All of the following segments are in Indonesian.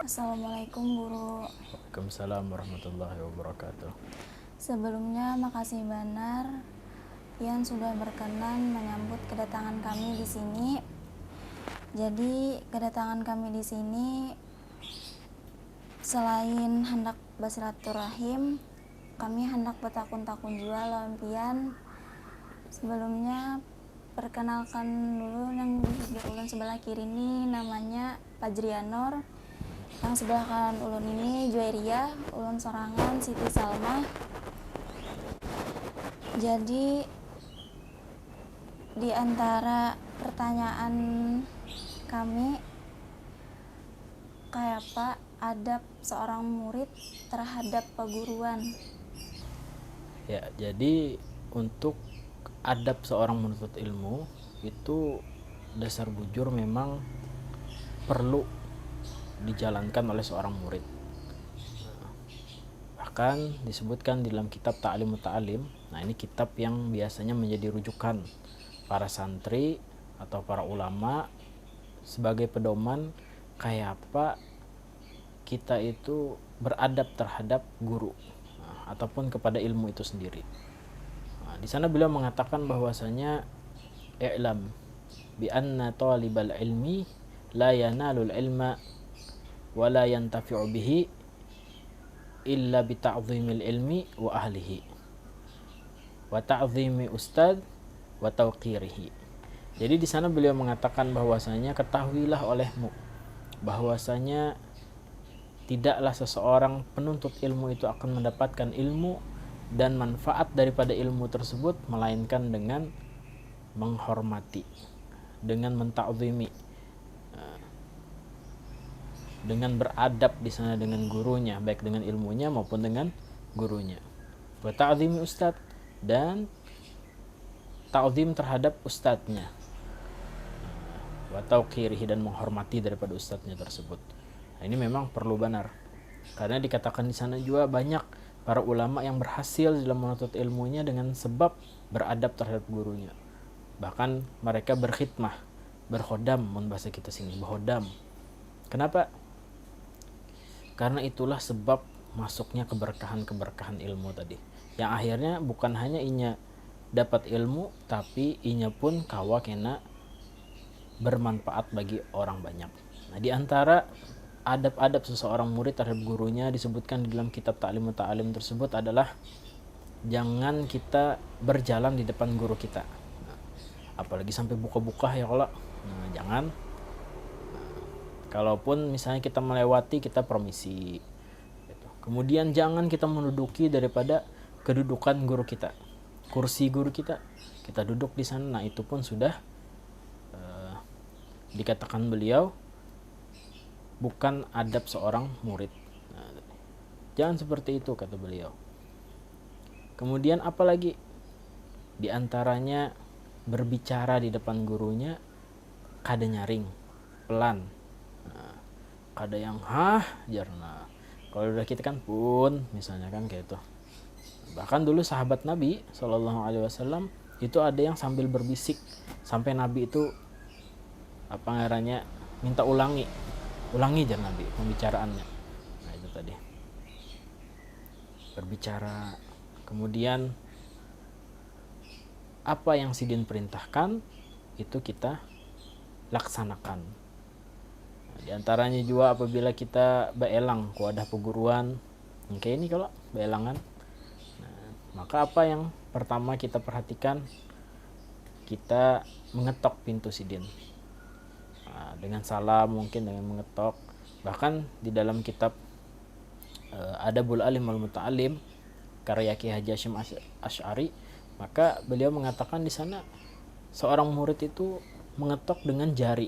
Assalamualaikum Guru. Waalaikumsalam warahmatullahi wabarakatuh. Sebelumnya makasih Banar yang sudah berkenan menyambut kedatangan kami di sini. Jadi kedatangan kami di sini selain hendak bersilaturahim, kami hendak bertakun-takun juga lampian. Sebelumnya perkenalkan dulu yang di ulun sebelah kiri ini namanya Fajrianor. Yang sebelah kanan ulun ini Juairia, ulun sorangan Siti Salma. Jadi di antara pertanyaan kami, kayak apa adab seorang murid terhadap perguruan? Ya, jadi untuk adab seorang menuntut ilmu itu dasar bujur memang perlu dijalankan oleh seorang murid. Bahkan disebutkan dalam kitab Ta'lim Muta'alim. Nah, ini kitab yang biasanya menjadi rujukan para santri atau para ulama sebagai pedoman kayak apa kita itu beradab terhadap guru ataupun kepada ilmu itu sendiri. Nah, di sana beliau mengatakan bahwasanya i'lam bi anna talibal ilmi la yanalul ilma wa la yantafi'u bihi illa bi ta'zimil ilmi wa ahlihi wa ta'zimi ustad wa tauqirihi. Jadi di sana beliau mengatakan bahwasanya ketahuilah olehmu bahwasanya tidaklah seseorang penuntut ilmu itu akan mendapatkan ilmu dan manfaat daripada ilmu tersebut melainkan dengan menghormati, dengan menta'zimi, dengan beradab di sana dengan gurunya, baik dengan ilmunya maupun dengan gurunya. Wa ta'zimi ustad, dan ta'zim terhadap ustadznya. Wa tauqirihi, dan menghormati daripada ustadznya tersebut. Nah, ini memang perlu benar. Karena dikatakan di sana juga banyak para ulama yang berhasil dalam menuntut ilmunya dengan sebab beradab terhadap gurunya. Bahkan mereka berkhidmah, berhodam, mun bahasa kita sini, berhodam. Kenapa? Karena itulah sebab masuknya keberkahan-keberkahan ilmu tadi. Yang akhirnya bukan hanya inya dapat ilmu, tapi inya pun kawa kena bermanfaat bagi orang banyak. Nah, di antara adab-adab seseorang murid terhadap gurunya disebutkan di dalam kitab Ta'lim Muta'alim tersebut adalah jangan kita berjalan di depan guru kita. Nah, apalagi sampai buka-buka ya kalau. Nah, jangan. Kalaupun misalnya kita melewati, kita permisi. Kemudian jangan kita menduduki daripada kedudukan guru kita, kursi guru kita. Kita duduk di sana. Nah, itu pun sudah dikatakan beliau bukan adab seorang murid. Nah, jangan seperti itu kata beliau. Kemudian apalagi? Di antaranya berbicara di depan gurunya kada nyaring, pelan. Nah, kada yang jarna. Kalau udah kita kan pun misalnya kan kayak itu. Bahkan dulu sahabat Nabi Shallallahu Alaihi Wasallam itu ada yang sambil berbisik sampai Nabi itu apa ngarannya minta ulangi aja Nabi pembicaraannya. Nah, itu tadi berbicara. Kemudian apa yang sidin perintahkan itu kita laksanakan. Nah, di antaranya juga apabila kita beelang ku ada peguruan kayak ini kalau beelangan, nah, maka apa yang pertama kita perhatikan, kita mengetok pintu sidin. Nah, dengan salam, mungkin dengan mengetok. Bahkan di dalam kitab Adabul Alim wal Muta'alim karya Ki Haji Hasyim Asy'ari, maka beliau mengatakan di sana seorang murid itu mengetok dengan jari.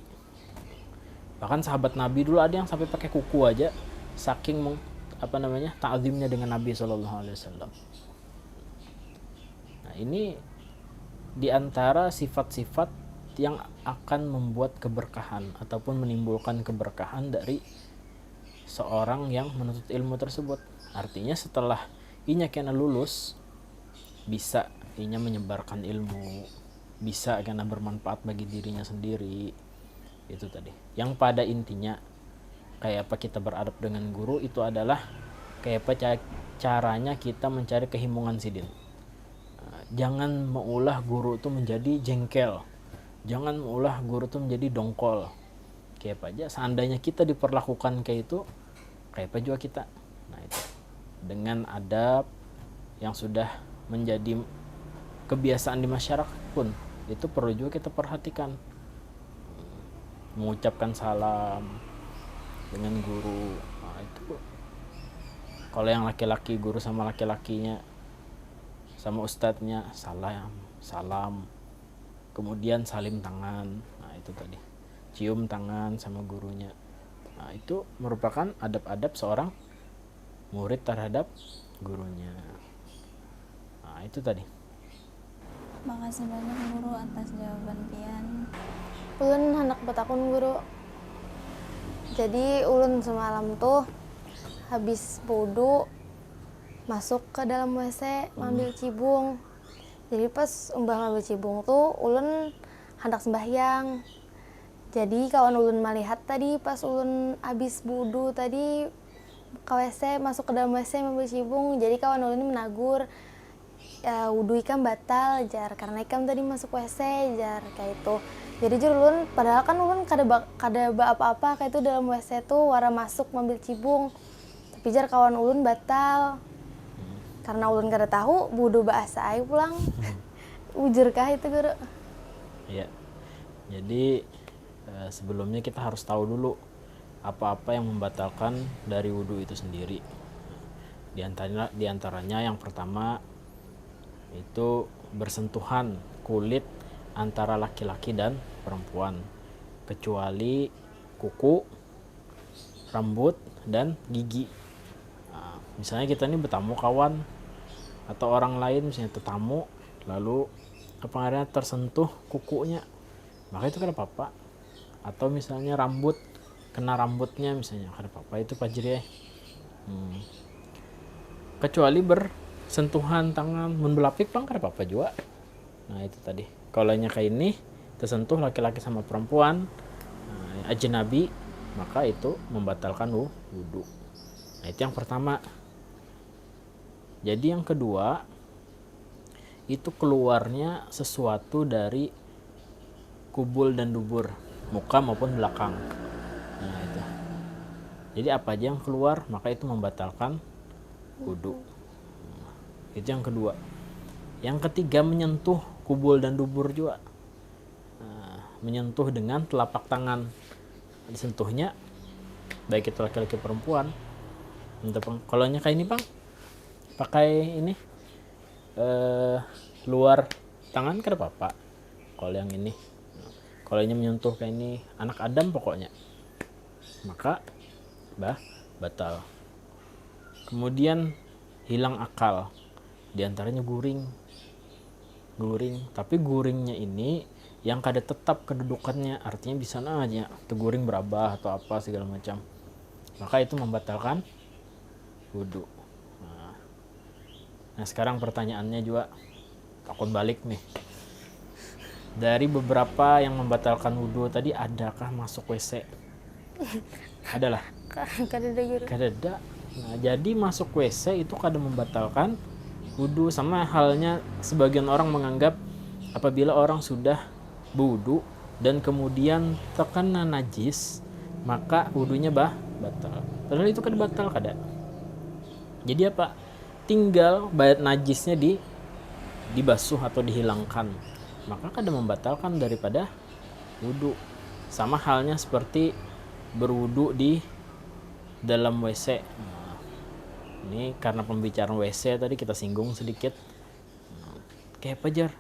Bahkan sahabat Nabi dulu ada yang sampai pakai kuku aja, saking ta'zimnya dengan Nabi Shallallahu Alaihi Wasallam. Nah, ini diantara sifat-sifat yang akan membuat keberkahan ataupun menimbulkan keberkahan dari seorang yang menuntut ilmu tersebut. Artinya setelah inya kena lulus, bisa inya menyebarkan ilmu, bisa kena bermanfaat bagi dirinya sendiri. Itu tadi yang pada intinya kayak apa kita beradab dengan guru itu adalah kayak apa caranya kita mencari kehimungan sidin. Jangan mengulah guru itu menjadi jengkel, jangan mengulah guru itu menjadi dongkol. Kayak apa aja seandainya kita diperlakukan kayak itu, kayak apa juga kita. Nah itu dengan adab yang sudah menjadi kebiasaan di masyarakat pun itu perlu juga kita perhatikan. Mengucapkan salam dengan guru, nah itu kalau yang laki-laki guru sama laki-lakinya sama ustadznya salam, kemudian salim tangan, nah itu tadi cium tangan sama gurunya. Nah itu merupakan adab-adab seorang murid terhadap gurunya. Nah itu tadi. Makasih banyak guru atas jawaban pian. Ulun hendak bertakun guru. Jadi ulun semalam tuh habis wudu masuk ke dalam WC ngambil cibung. Jadi pas ngambil cibung tuh ulun hendak sembahyang. Jadi kawan ulun melihat tadi pas ulun habis wudu tadi ke WC, masuk ke dalam WC ngambil cibung. Jadi kawan ulun ini menagur, ya, wudu ikam batal jar karena ikam tadi masuk WC jar kayak itu. Jadi jur ulun padahal kan ulun kada apa-apa kayak itu dalam WC tuh wara masuk ngambil cibung. Tapi jar kawan ulun batal. Karena ulun kada tahu wudu bahasa ai pulang. Ujur kah itu guru? Iya. Jadi sebelumnya kita harus tahu dulu apa-apa yang membatalkan dari wudhu itu sendiri. Di antaranya yang pertama itu bersentuhan kulit antara laki-laki dan perempuan, kecuali kuku, rambut, dan gigi. Nah, misalnya kita ini bertamu kawan atau orang lain, misalnya tetamu, lalu kepengarian tersentuh kukunya, maka itu kada apa-apa. Atau misalnya rambut, kena rambutnya misalnya, kada apa-apa, itu pajri ya. Kecuali bersentuhan tangan, membelapik pang kada apa-apa juga. Nah itu tadi, kalau kayak ini tersentuh laki-laki sama perempuan, ajnabi, maka itu membatalkan wudhu. Nah itu yang pertama. Jadi yang kedua itu keluarnya sesuatu dari kubul dan dubur, muka maupun belakang. Nah itu. Jadi apa aja yang keluar maka itu membatalkan wudhu. Itu yang kedua. Yang ketiga menyentuh kubul dan dubur juga. Menyentuh dengan telapak tangan. Disentuhnya baik itu laki-laki perempuan. Kalau kayak ini bang, pakai ini luar tangan kada apa-apa. Kalau yang ini, kalau ini menyentuh kayak ini anak Adam pokoknya, maka batal. Kemudian hilang akal, diantaranya guring, tapi guringnya ini yang kada tetap kedudukannya, artinya bisa aja teguring berabah atau apa segala macam, maka itu membatalkan wudhu. Nah sekarang pertanyaannya juga takut balik nih, dari beberapa yang membatalkan wudhu tadi, adakah masuk WC? Adalah kada. Nah jadi masuk WC itu kada membatalkan wudhu. Sama halnya sebagian orang menganggap apabila orang sudah wudhu dan kemudian terkena najis maka wudhunya batal. Padahal itu kada batal kada. Jadi apa? Tinggal najisnya dibasuh atau dihilangkan, maka kada membatalkan daripada wudhu. Sama halnya seperti berwudhu di dalam WC. Nah, ini karena pembicaraan WC tadi kita singgung sedikit. Kayak apa jar?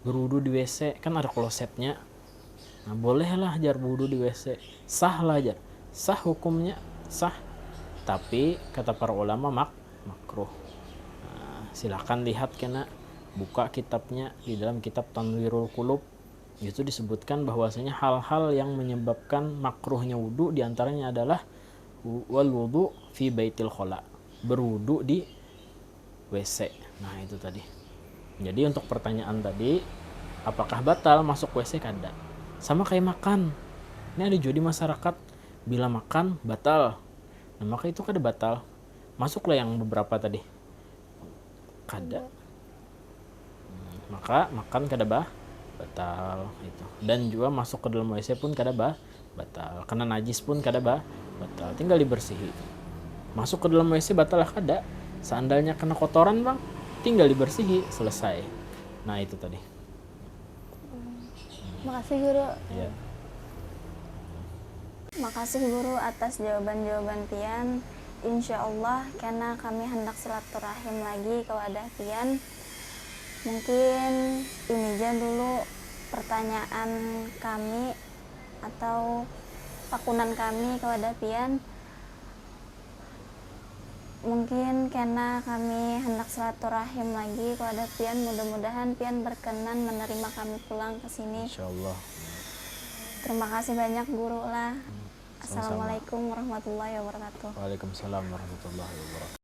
Berwudhu di WC kan ada klosetnya. Nah bolehlah jar berwudhu di WC. Sah lah jar. Sah hukumnya, sah. Tapi kata para ulama makruh. Nah, silakan lihat kena buka kitabnya, di dalam kitab Tanwirul Qulub itu disebutkan bahwasanya hal-hal yang menyebabkan makruhnya wudhu diantaranya adalah wal wudhu fi baitil khola, berwudhu di WC. Nah itu tadi. Jadi untuk pertanyaan tadi, apakah batal masuk WC? Kada. Sama kayak makan. Ini ada juga di masyarakat bila makan batal. Nah, maka itu kada batal. Masuklah yang beberapa tadi. Kada. Maka makan kada batal itu. Dan juga masuk ke dalam WC pun kada batal. Kena najis pun kada batal. Tinggal dibersihi. Masuk ke dalam WC batal kada. Sandalnya kena kotoran bang, tinggal dibersihi, selesai. Nah itu tadi. Makasih guru. Ya. Makasih guru atas jawaban-jawaban pian. Insya Allah karena kami hendak silaturahim lagi kepada pian. Mungkin ini aja dulu pertanyaan kami atau takunan kami kepada pian. Mungkin karena kami hendak silaturahim lagi kepada pian, mudah-mudahan pian berkenan menerima kami pulang ke sini. Insyaallah. Terima kasih banyak guru lah. Sama-sama. Assalamualaikum warahmatullahi wabarakatuh. Waalaikumsalam warahmatullahi wabarakatuh.